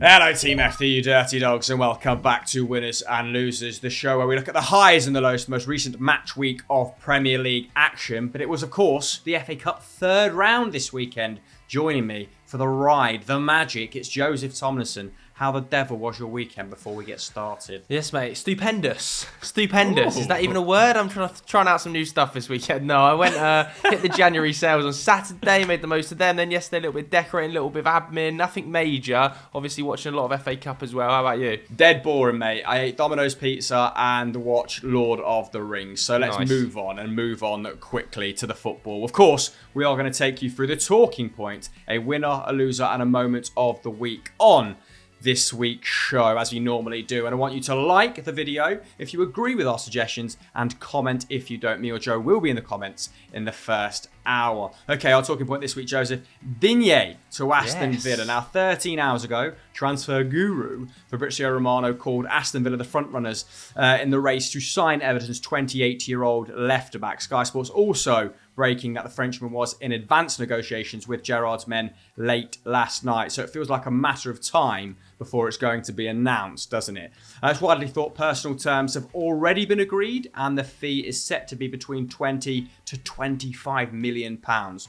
Hello Team FD, you dirty dogs, and welcome back to Winners and Losers, the show where we look at the highs and the lows of the most recent match week of Premier League action. But it was, of course, the FA Cup third round this weekend. Joining me for the ride, the magic, it's Joseph Tomlinson. How the devil was your weekend before we get started? Yes, mate. Stupendous. Stupendous. Ooh. Is that even a word? I'm trying out some new stuff this weekend. No, I went, hit the January sales on Saturday, made the most of them. Then yesterday, a little bit of decorating, a little bit of admin, nothing major. Obviously, watching a lot of FA Cup as well. How about you? Dead boring, mate. I ate Domino's pizza and watched Lord of the Rings. So let's move on quickly to the football. Of course, we are going to take you through the talking point, a winner, a loser, and a moment of the week on this week's show, as we normally do. And I want you to like the video if you agree with our suggestions and comment if you don't. Me or Joe will be in the comments in the first hour. Okay, our talking point this week, Joseph. Digne to Aston Villa. Now, 13 hours ago, transfer guru Fabrizio Romano called Aston Villa the front-runners in the race to sign Everton's 28-year-old left-back. Sky Sports also breaking that the Frenchman was in advanced negotiations with Gerrard's men late last night. So it feels like a matter of time before it's going to be announced, doesn't it? It's widely thought personal terms have already been agreed and the fee is set to be between 20 to 25 million pounds.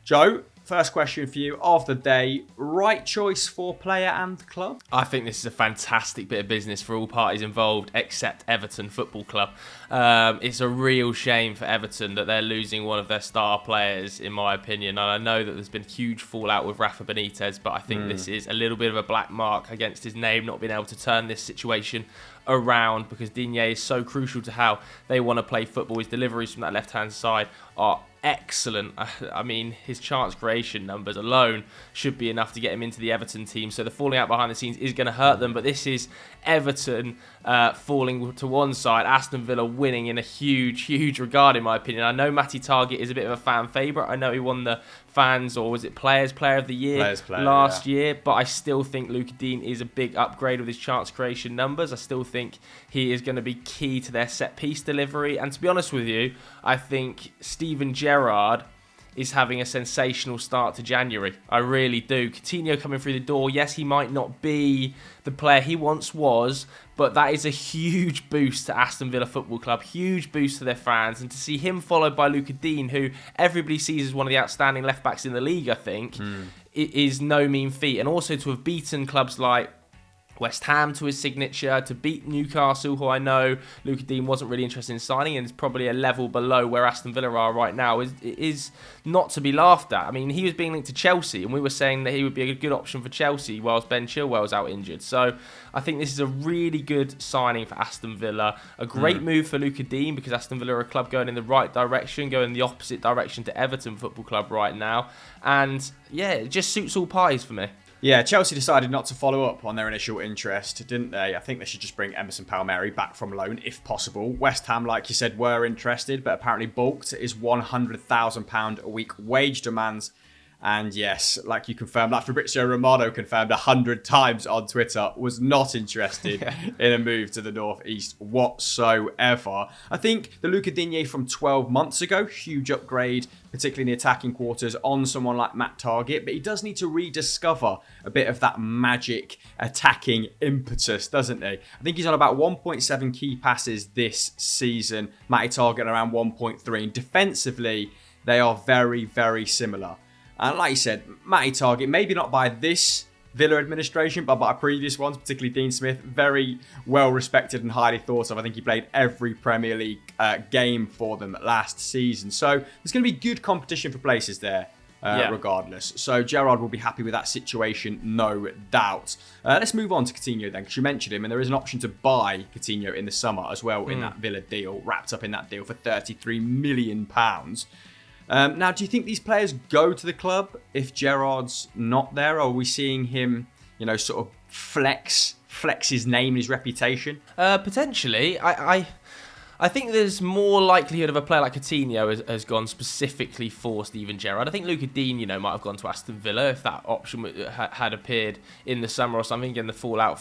Joe, first question for you of the day. Right choice for player and club? I think this is a fantastic bit of business for all parties involved except Everton Football Club. It's a real shame for Everton that they're losing one of their star players, in my opinion. And I know that there's been huge fallout with Rafa Benitez, but I think this is a little bit of a black mark against his name, not being able to turn this situation around, because Digne is so crucial to how they want to play football. His deliveries from that left-hand side are excellent. I mean, his chance creation numbers alone should be enough to get him into the Everton team. So the falling out behind the scenes is going to hurt them. But this is Everton falling to one side, Aston Villa winning in a huge regard, in my opinion. I know Matty Targett is a bit of a fan favourite. I know he won the fans, or was it Players Player of the Year last year, but I still think Luca Dean is a big upgrade with his chance creation numbers. I still think he is going to be key to their set piece delivery, and to be honest with you, I think Steven Gerrard is having a sensational start to January. I really do. Coutinho coming through the door, yes, he might not be the player he once was, but that is a huge boost to Aston Villa Football Club, huge boost to their fans, and to see him followed by Luca Dean, who everybody sees as one of the outstanding left-backs in the league, I think, it is no mean feat. And also to have beaten clubs like West Ham to his signature, to beat Newcastle, who I know Luca Dean wasn't really interested in signing, and is probably a level below where Aston Villa are right now, is not to be laughed at. I mean, he was being linked to Chelsea, and we were saying that he would be a good option for Chelsea whilst Ben Chilwell's out injured. So I think this is a really good signing for Aston Villa. A great move for Luca Dean, because Aston Villa are a club going in the right direction, going in the opposite direction to Everton Football Club right now. And yeah, it just suits all parties for me. Yeah, Chelsea decided not to follow up on their initial interest, didn't they? I think they should just bring Emerson Palmieri back from loan, if possible. West Ham, like you said, were interested, but apparently balked his £100,000 a week wage demands. And yes, like you confirmed, like Fabrizio Romano confirmed 100 times on Twitter, was not interested in a move to the northeast whatsoever. I think the Luca Digne from 12 months ago, huge upgrade, particularly in the attacking quarters, on someone like Matt Targett, but he does need to rediscover a bit of that magic attacking impetus, doesn't he? I think he's on about 1.7 key passes this season, Matty Targett around 1.3, and defensively, they are very similar. And like you said, Matty Targett, maybe not by this Villa administration, but by previous ones, particularly Dean Smith, very well respected and highly thought of. I think he played every Premier League game for them last season. So there's going to be good competition for places there, regardless. So Gerrard will be happy with that situation, no doubt. Let's move on to Coutinho then, because you mentioned him, and there is an option to buy Coutinho in the summer as well in that Villa deal, wrapped up in that deal for £33 million. Now, do you think these players go to the club if Gerrard's not there? Or are we seeing him, sort of flex his name, his reputation? Potentially. I think there's more likelihood of a player like Coutinho has gone specifically for Steven Gerrard. I think Luca Dean, might have gone to Aston Villa if that option had appeared in the summer or something, and the fallout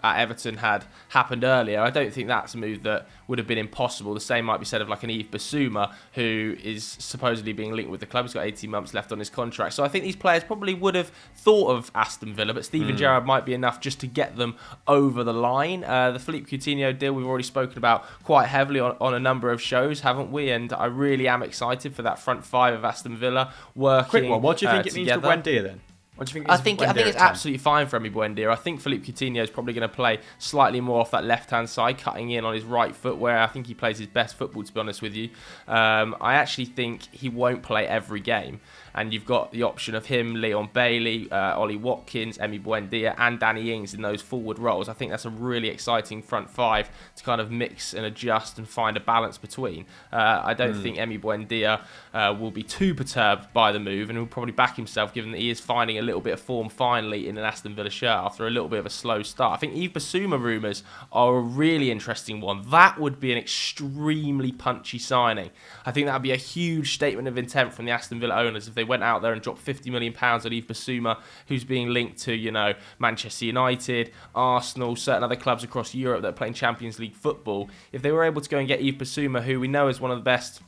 at Everton had happened earlier, I don't think that's a move that would have been impossible. The same might be said of like an Yves Bissouma, who is supposedly being linked with the club. He's got 18 months left on his contract. So I think these players probably would have thought of Aston Villa, but Steven Gerrard might be enough just to get them over the line. The Philippe Coutinho deal we've already spoken about quite heavily on a number of shows, haven't we? And I really am excited for that front five of Aston Villa working. Quick one, what do you think it means for Buendia then? What do you think? I think it's absolutely fine for Emi Buendia. I think Philippe Coutinho is probably going to play slightly more off that left-hand side, cutting in on his right foot, where I think he plays his best football, to be honest with you. I actually think he won't play every game. And you've got the option of him, Leon Bailey, Ollie Watkins, Emi Buendia, and Danny Ings in those forward roles. I think that's a really exciting front five to kind of mix and adjust and find a balance between. I don't think Emi Buendia will be too perturbed by the move, and he'll probably back himself, given that he is finding a little bit of form finally in an Aston Villa shirt after a little bit of a slow start. I think Yves Bissouma rumours are a really interesting one. That would be an extremely punchy signing. I think that would be a huge statement of intent from the Aston Villa owners if they went out there and dropped £50 million on Yves Bissouma, who's being linked to, Manchester United, Arsenal, certain other clubs across Europe that are playing Champions League football. If they were able to go and get Yves Bissouma, who we know is one of the best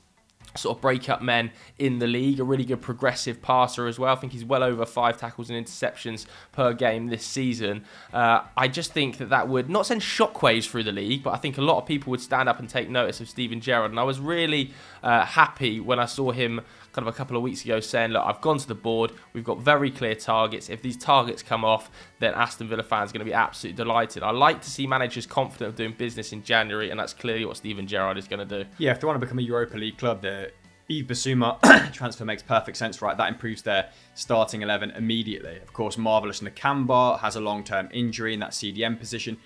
sort of break-up men in the league, a really good progressive passer as well. I think he's well over 5 tackles and interceptions per game this season. I just think that would not send shockwaves through the league, but I think a lot of people would stand up and take notice of Steven Gerrard. And I was really happy when I saw him kind of a couple of weeks ago saying, look, I've gone to the board, we've got very clear targets. If these targets come off, then Aston Villa fans are going to be absolutely delighted. I like to see managers confident of doing business in January, and that's clearly what Steven Gerrard is going to do. Yeah, if they want to become a Europa League club, the Yves Bissouma transfer makes perfect sense, right? That improves their starting 11 immediately. Of course, Marvelous Nakamba has a long-term injury in that CDM position.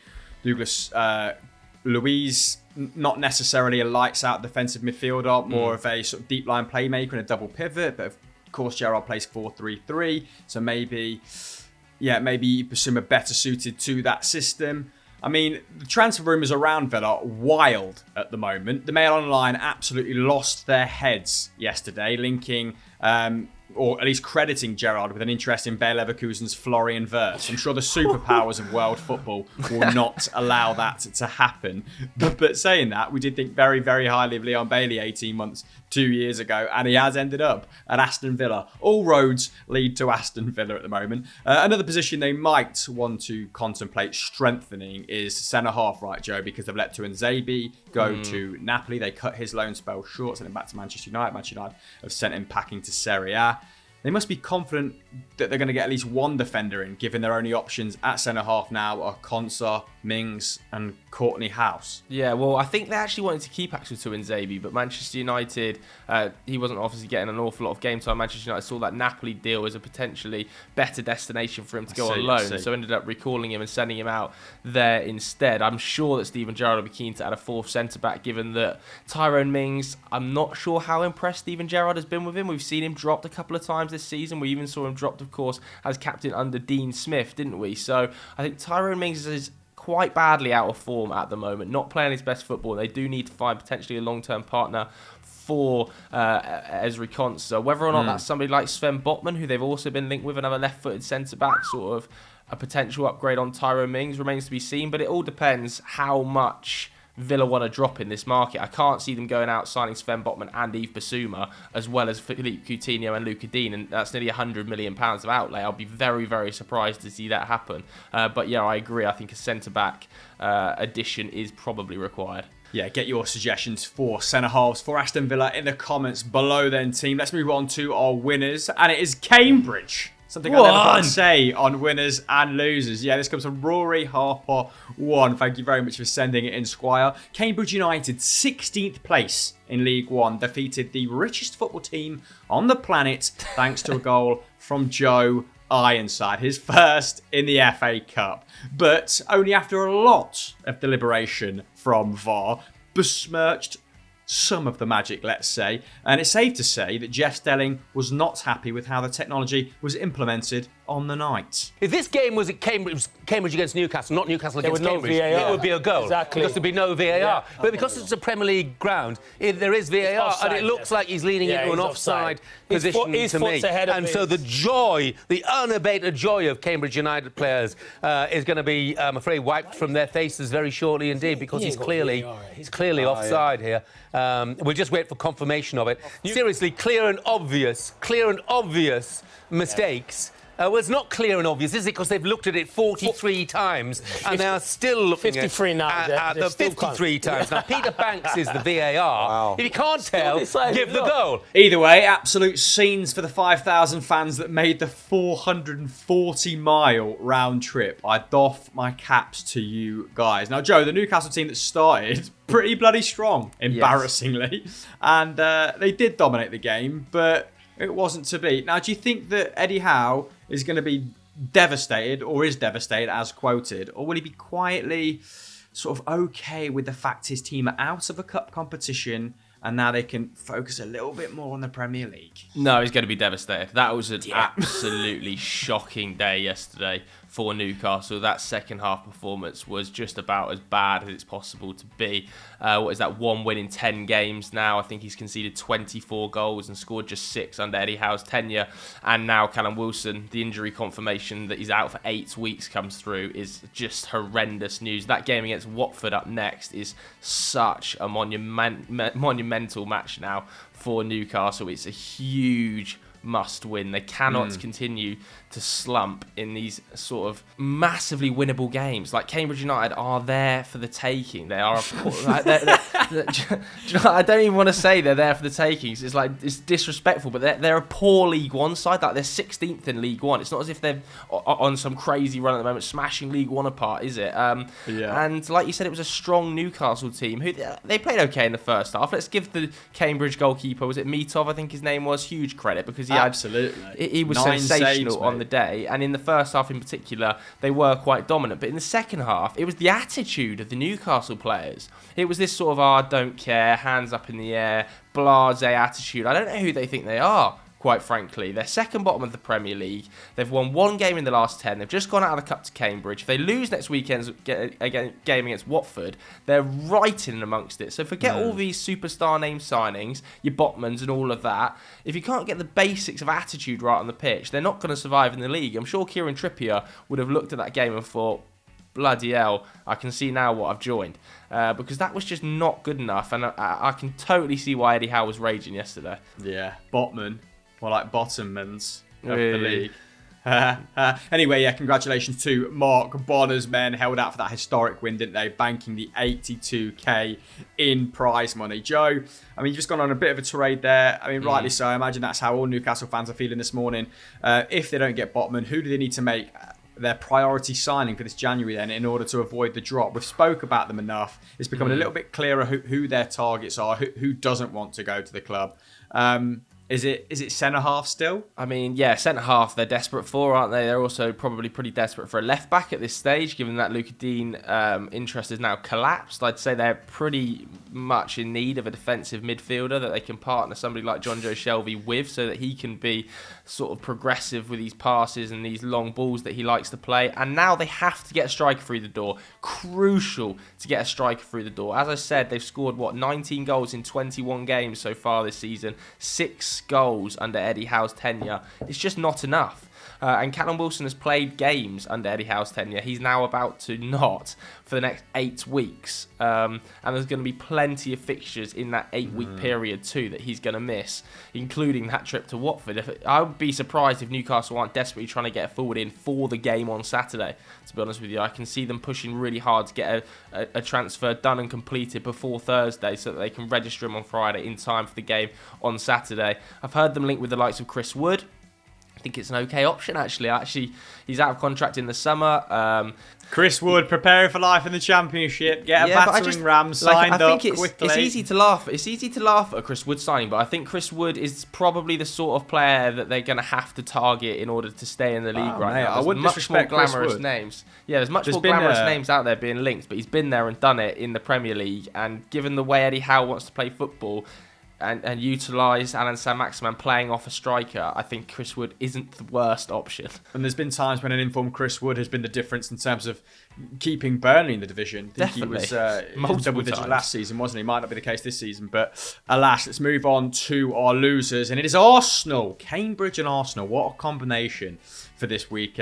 Douglas Luiz, not necessarily a lights-out defensive midfielder, more of a sort of deep-line playmaker and a double pivot. But of course, Gerrard plays 4-3-3, so maybe Bissouma better suited to that system. I mean, the transfer rumours around Villa are wild at the moment. The Mail Online absolutely lost their heads yesterday, linking, or at least crediting Gerrard with an interest in Bayer Leverkusen's Florian Wirtz. I'm sure the superpowers of world football will not allow that to happen. But saying that, we did think very, very highly of Leon Bailey 18 months, 2 years ago, and he has ended up at Aston Villa. All roads lead to Aston Villa at the moment. Another position they might want to contemplate strengthening is centre-half, right, Joe? Because they've let Tuanzebe go to Napoli. They cut his loan spell short, sent him back to Manchester United. Manchester United have sent him packing to Serie A. They must be confident that they're going to get at least one defender in, given their only options at centre-half now are Konsa, Mings and Courtney House. Yeah, well, I think they actually wanted to keep Axel Tuanzebe, but Manchester United, he wasn't obviously getting an awful lot of game time. Manchester United saw that Napoli deal as a potentially better destination for him to go on loan, so ended up recalling him and sending him out there instead. I'm sure that Steven Gerrard will be keen to add a fourth centre-back, given that Tyrone Mings, I'm not sure how impressed Steven Gerrard has been with him. We've seen him dropped a couple of times this season. We even saw him dropped, of course, as captain under Dean Smith, didn't we? So I think Tyrone Mings is quite badly out of form at the moment, not playing his best football. They do need to find potentially a long-term partner for Ezri Konsa. Whether or not that's somebody like Sven Botman, who they've also been linked with, another left-footed centre-back, sort of a potential upgrade on Tyrone Mings, remains to be seen. But it all depends how much Villa want to drop in this market. I can't see them going out signing Sven Botman and Yves Bissouma, as well as Philippe Coutinho and Luca Dean, and that's nearly £100 million of outlay. I'll be very, very surprised to see that happen. But yeah, I agree. I think a centre-back addition is probably required. Yeah, get your suggestions for centre-halves for Aston Villa in the comments below then, team. Let's move on to our winners, and it is Cambridge. Something I never thought I'd say on winners and losers. Yeah, this comes from Rory Harper 1. Thank you very much for sending it in, Squire. Cambridge United, 16th place in League One, defeated the richest football team on the planet thanks to a goal from Joe Ironside, his first in the FA Cup. But only after a lot of deliberation from VAR, besmirched some of the magic, let's say. And it's safe to say that Jeff Stelling was not happy with how the technology was implemented on the night. If this game was at Cambridge against Newcastle, not Newcastle against Cambridge, it would be a goal. Exactly. Because there'd be no VAR. Yeah. But because it's a Premier League ground, there is VAR, offside, and it looks like he's leaning into an offside position his to me. And so the joy, the unabated joy of Cambridge United players is going to be, I'm afraid, wiped from their faces very shortly indeed, because he's clearly offside here. We'll just wait for confirmation of it. Seriously, clear and obvious mistakes. Well, it's not clear and obvious, is it? Because they've looked at it 43 times and they are still looking 53 now, at the 53 times. Now, Peter Banks is the VAR. Wow. If you can't tell, give the goal. Either way, absolute scenes for the 5,000 fans that made the 440-mile round trip. I doff my caps to you guys. Now, Joe, the Newcastle team that started pretty bloody strong, embarrassingly. Yes. And they did dominate the game, but it wasn't to be. Now, do you think that Eddie Howe is going to be devastated, or is devastated as quoted, or will he be quietly sort of okay with the fact his team are out of a cup competition and now they can focus a little bit more on the Premier League? No, he's going to be devastated. That was an absolutely shocking day yesterday for Newcastle. That second half performance was just about as bad as it's possible to be. What is that, 1 win in 10 games now? I think he's conceded 24 goals and scored just 6 under Eddie Howe's tenure. And now Callum Wilson, the injury confirmation that he's out for 8 weeks comes through, is just horrendous news. That game against Watford up next is such a monumental match now for Newcastle. It's a huge must win. They cannot continue to slump in these sort of massively winnable games. Like, Cambridge United are there for the taking. They are I don't even want to say they're there for the takings. It's like, it's disrespectful, but they're a poor League One side. Like, they're 16th in League One. It's not as if they're on some crazy run at the moment, smashing League One apart, is it? And like you said, it was a strong Newcastle team who they played okay in the first half. Let's give the Cambridge goalkeeper, was it Mitov, I think his name was, huge credit, because he was 9 sensational saves, on the day. And in the first half in particular, they were quite dominant. But in the second half, it was the attitude of the Newcastle players. It was this sort of, I don't care, hands up in the air, blasé attitude. I don't know who they think they are, quite frankly. They're second bottom of the Premier League. They've won 1 game in the last 10. They've just gone out of the Cup to Cambridge. If they lose next weekend's game against Watford, they're right in amongst it. So forget all these superstar name signings, your Botmans and all of that. If you can't get the basics of attitude right on the pitch, they're not going to survive in the league. I'm sure Kieran Trippier would have looked at that game and thought, bloody hell, I can see now what I've joined. Because that was just not good enough. And I can totally see why Eddie Howe was raging yesterday. Yeah, Botman. More like Bottomans of the league. Anyway, congratulations to Mark Bonner's men. Held out for that historic win, didn't they? Banking the 82k in prize money. Joe, I mean, you've just gone on a bit of a tirade there. I mean, rightly so. I imagine that's how all Newcastle fans are feeling this morning. If they don't get Botman, who do they need to make their priority signing for this January then, in order to avoid the drop? We've spoke about them enough. It's becoming a little bit clearer who their targets are, who doesn't want to go to the club. Is it centre-half still? I mean, yeah, centre-half they're desperate for, aren't they? They're also probably pretty desperate for a left-back at this stage, given that Luca Dean interest has now collapsed. I'd say they're pretty much in need of a defensive midfielder that they can partner somebody like John Joe Shelby with, so that he can be sort of progressive with these passes and these long balls that he likes to play. And now they have to get a striker through the door. Crucial to get a striker through the door. As I said, they've scored, 19 goals in 21 games so far this season. 6 goals under Eddie Howe's tenure. It's just not enough. And Callum Wilson has played games under Eddie Howe's tenure. He's now about to not for the next 8 weeks. And there's going to be plenty of fixtures in that 8-week period too that he's going to miss, including that trip to Watford. I would be surprised if Newcastle aren't desperately trying to get a forward in for the game on Saturday, to be honest with you. I can see them pushing really hard to get a transfer done and completed before Thursday so that they can register him on Friday in time for the game on Saturday. I've heard them linked with the likes of Chris Wood. I think it's an okay option, actually. He's out of contract in the summer. Chris Wood preparing for life in the Championship. Get a battering ram signed up quickly. It's easy to laugh. It's easy to laugh at a Chris Wood signing, but I think Chris Wood is probably the sort of player that they're going to have to target in order to stay in the league now. I wouldn't disrespect more glamorous names. Yeah, there's much more glamorous names out there being linked, but he's been there and done it in the Premier League. And given the way Eddie Howe wants to play football, and utilise Alan Saint-Maximin playing off a striker, I think Chris Wood isn't the worst option. And there's been times when an informed Chris Wood has been the difference in terms of keeping Burnley in the division. I think Definitely. He was double-digit last season, wasn't he? Might not be the case this season, but alas, let's move on to our losers, and it is Arsenal. Cambridge and Arsenal, what a combination for this week's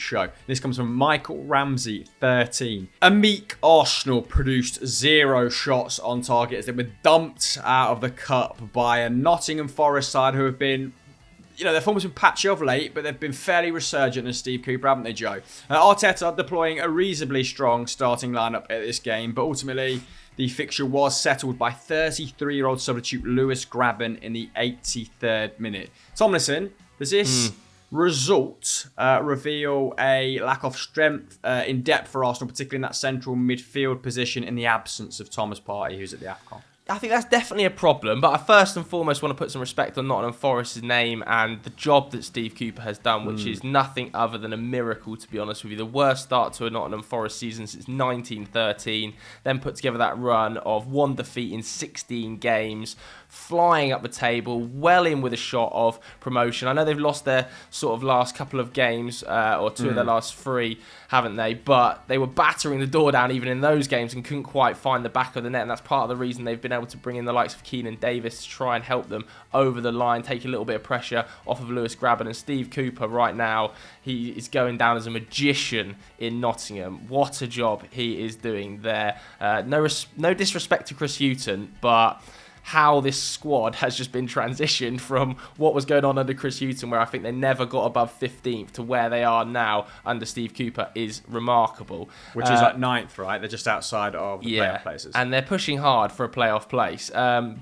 show. This comes from Michael Ramsey, 13. A meek Arsenal produced 0 shots on target as they were dumped out of the cup by a Nottingham Forest side who have been, their form has been patchy of late, but they've been fairly resurgent as Steve Cooper, haven't they, Joe? Arteta deploying a reasonably strong starting lineup at this game, but ultimately the fixture was settled by 33-year-old substitute Lewis Grabban in the 83rd minute. Tomlinson, does this result reveal a lack of strength in depth for Arsenal, particularly in that central midfield position in the absence of Thomas Partey, who's at the AFCON? I think that's definitely a problem, but I first and foremost want to put some respect on Nottingham Forest's name and the job that Steve Cooper has done, which is nothing other than a miracle, to be honest with you. The worst start to a Nottingham Forest season since 1913, then put together that run of 1 defeat in 16 games, flying up the table, well in with a shot of promotion. I know they've lost their sort of last couple of games, or 2 of their last 3, haven't they? But they were battering the door down even in those games and couldn't quite find the back of the net, and that's part of the reason they've been able to bring in the likes of Keenan Davis to try and help them over the line, take a little bit of pressure off of Lewis Grabban. And Steve Cooper right now, he is going down as a magician in Nottingham. What a job he is doing there. No disrespect to Chris Hughton, but how this squad has just been transitioned from what was going on under Chris Hughton, where I think they never got above 15th, to where they are now under Steve Cooper is remarkable. Which is like 9th, right? They're just outside of the playoff places. And they're pushing hard for a playoff place.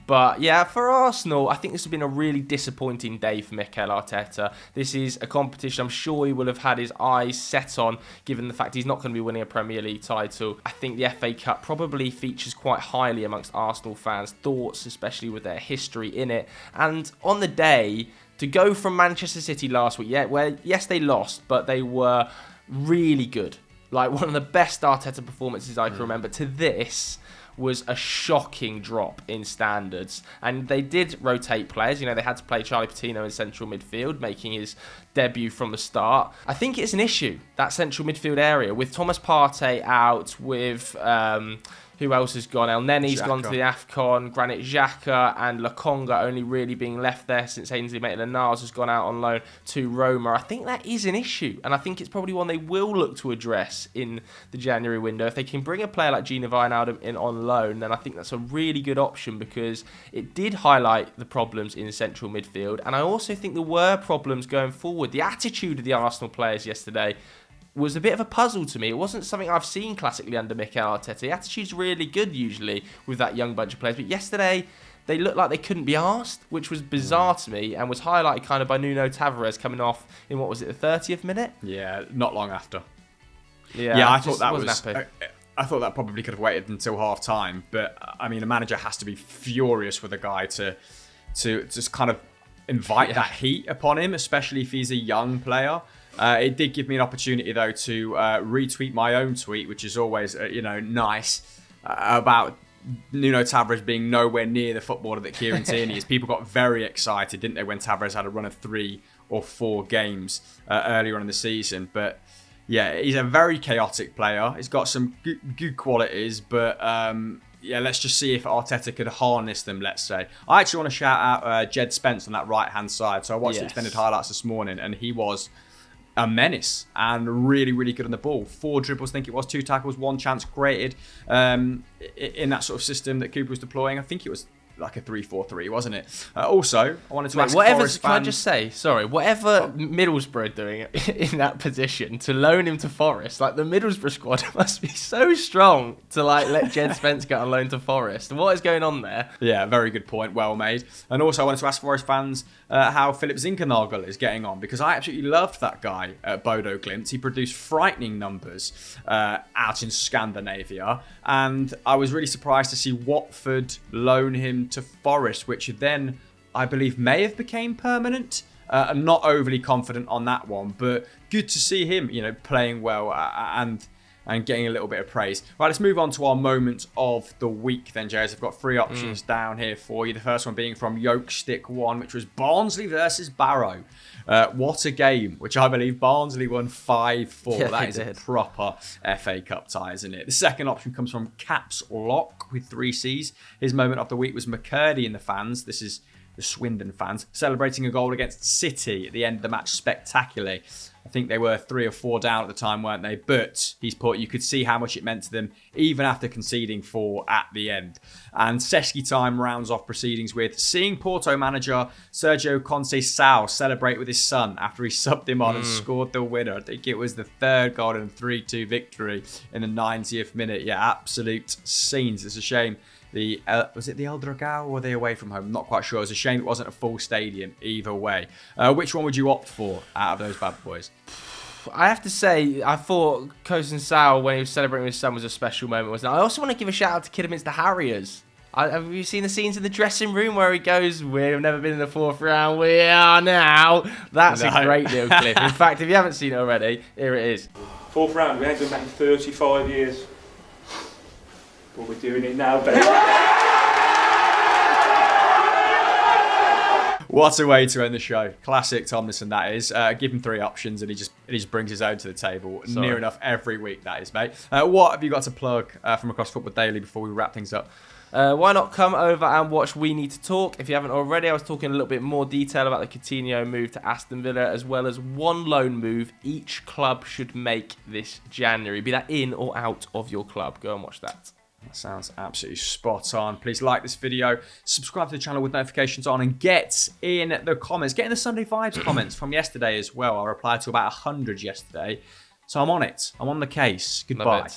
But yeah, for Arsenal, I think this has been a really disappointing day for Mikel Arteta. This is a competition I'm sure he will have had his eyes set on, given the fact he's not going to be winning a Premier League title. I think the FA Cup probably features quite highly amongst Arsenal fans' thoughts, especially with their history in it. And on the day, to go from Manchester City last week, where yes, they lost, but they were really good, like one of the best Arteta performances I can remember, to this was a shocking drop in standards. And they did rotate players. They had to play Charlie Coutinho in central midfield, making his debut from the start. I think it's an issue, that central midfield area, with Thomas Partey out, with who else has gone? El Neni's gone to the AFCON, Granit Xhaka and Lokonga only really being left there since Ainsley Maitland-Niles has gone out on loan to Roma. I think that is an issue, and I think it's probably one they will look to address in the January window. If they can bring a player like Gini Wijnaldum in on loan, then I think that's a really good option, because it did highlight the problems in central midfield, and I also think there were problems going forward. The attitude of the Arsenal players yesterday was a bit of a puzzle to me. It wasn't something I've seen classically under Mikel Arteta. The attitude's really good usually with that young bunch of players, but yesterday they looked like they couldn't be arsed, which was bizarre to me, and was highlighted kind of by Nuno Tavares coming off in, what was it, the 30th minute? Yeah, not long after. Yeah, I thought that was... I thought that probably could have waited until half-time, but I mean, a manager has to be furious with a guy to just kind of invite that heat upon him, especially if he's a young player. It did give me an opportunity, though, to retweet my own tweet, which is always, nice, about Nuno Tavares being nowhere near the footballer that Kieran Tierney is. People got very excited, didn't they, when Tavares had a run of 3 or 4 games earlier on in the season. But yeah, he's a very chaotic player. He's got some good qualities, but let's just see if Arteta could harness them, let's say. I actually want to shout out Jed Spence on that right-hand side. So I watched the extended highlights this morning, and he was a menace and really, really good on the ball. 4 dribbles, I think it was, 2 tackles, 1 chance created in that sort of system that Cooper was deploying. I think it was like a 3-4-3, wasn't it? Also, I wanted to ask Forest can I just say, sorry, whatever Middlesbrough are doing in that position to loan him to Forest, like the Middlesbrough squad must be so strong to let Jed Spence get on loan to Forest. What is going on there? Yeah, very good point, well made. And also I wanted to ask Forest fans how Philip Zinkernagel is getting on, because I absolutely loved that guy at Bodo Glimt. He produced frightening numbers out in Scandinavia, and I was really surprised to see Watford loan him to Forest, which then I believe may have became permanent. I'm not overly confident on that one, but good to see him, playing well and and getting a little bit of praise. Right, let's move on to our moment of the week then, Jez. I've got 3 options down here for you. The first one being from Yoke Stick 1, which was Barnsley versus Barrow. What a game, which I believe Barnsley won 5-4. Yeah, that is a proper FA Cup tie, isn't it? The second option comes from Caps Lock with 3 Cs. His moment of the week was McCurdy and the fans. This is the Swindon fans celebrating a goal against City at the end of the match spectacularly. I think they were 3 or 4 down at the time, weren't they? But he's put, you could see how much it meant to them, even after conceding 4 at the end. And Seski time rounds off proceedings with seeing Porto manager Sergio Conceição celebrate with his son after he subbed him on and scored the winner. I think it was the 3rd goal and 3-2 victory in the 90th minute. Yeah, absolute scenes. It's a shame. Was it the El Dragao or were they away from home? I'm not quite sure. It's a shame it wasn't a full stadium either way. Which one would you opt for out of those bad boys? I have to say, I thought Conceição, when he was celebrating with his son, was a special moment, wasn't it? I also want to give a shout out to Kid Against the Harriers. Have you seen the scenes in the dressing room where he goes, "We've never been in the 4th round, we are now"? That's a great little clip. In fact, if you haven't seen it already, here it is. 4th round, we ain't done that in 35 years. But we're doing it now, baby. What a way to end the show. Classic Tomlinson, that is. Give him 3 options and he just brings his own to the table. Sorry. Near enough every week, that is, mate. What have you got to plug from across Football Daily before we wrap things up? Why not come over and watch We Need to Talk? If you haven't already, I was talking a little bit more detail about the Coutinho move to Aston Villa, as well as one loan move each club should make this January. Be that in or out of your club. Go and watch that. That sounds absolutely spot on. Please like this video, subscribe to the channel with notifications on, and get in the comments. Get in the Sunday Vibes comments from yesterday as well. I replied to about 100 yesterday. So I'm on it. I'm on the case. Goodbye.